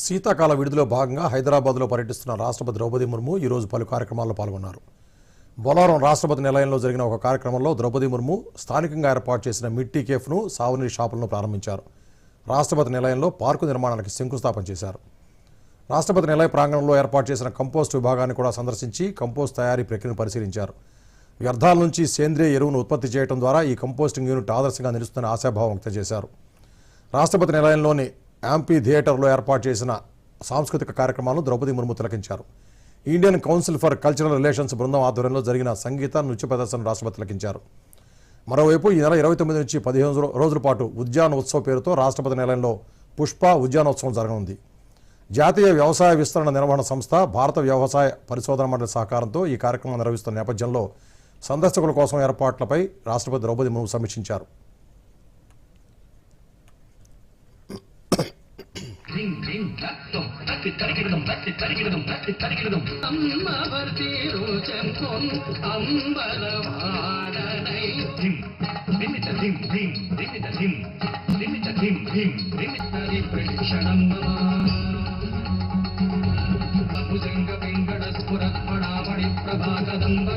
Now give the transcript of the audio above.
శీతాకాల విడుదలలో భాగంగా హైదరాబాద్లో పర్యటిస్తున్న రాష్ట్రపతి ద్రౌపది ముర్ము ఈరోజు పలు కార్యక్రమాల్లో పాల్గొన్నారు. బొలారం రాష్ట్రపతి నిలయంలో జరిగిన ఒక కార్యక్రమంలో ద్రౌపది ముర్ము స్థానికంగా ఏర్పాటు చేసిన మిట్టి కేఫ్ను, సావనీర్ షాపులను ప్రారంభించారు. రాష్ట్రపతి నిలయంలో పార్కు నిర్మాణానికి శంకుస్థాపన చేశారు. రాష్ట్రపతి నిలయ ప్రాంగణంలో ఏర్పాటు చేసిన కంపోస్ట్ విభాగాన్ని కూడా సందర్శించి కంపోస్ట్ తయారీ ప్రక్రియను పరిశీలించారు. వ్యర్థాల నుంచి సేంద్రియ ఎరువును ఉత్పత్తి చేయడం ద్వారా ఈ కంపోస్టింగ్ యూనిట్ ఆదర్శంగా నిలుస్తుందని ఆశాభావం వ్యక్తం చేశారు. రాష్ట్రపతి నిలయంలోని యాంపీ థియేటర్లో ఏర్పాటు చేసిన సాంస్కృతిక కార్యక్రమాలను ద్రౌపది ముర్ము తిలకించారు. Indian Council for Cultural Relations బృందం ఆధ్వర్యంలో జరిగిన సంగీత, నృత్య ప్రదర్శనను రాష్ట్రపతి తిలకించారు. మరోవైపు ఈ నెల 29 నుంచి 15 రోజుల పాటు ఉద్యాన ఉత్సవ్ పేరుతో రాష్ట్రపతి నిలయంలో పుష్ప ఉద్యానోత్సవం జరగనుంది. జాతీయ వ్యవసాయ విస్తరణ నిర్వహణ సంస్థ, భారత వ్యవసాయ పరిశోధన మండలి సహకారంతో ఈ కార్యక్రమం నిర్వహిస్తున్న నేపథ్యంలో సందర్శకుల కోసం ఏర్పాట్లపై రాష్ట్రపతి ద్రౌపది ముర్ము సమీక్షించారు. భుజంగ వెంకట స్ఫురత్పడావళి ప్రభాకదంబ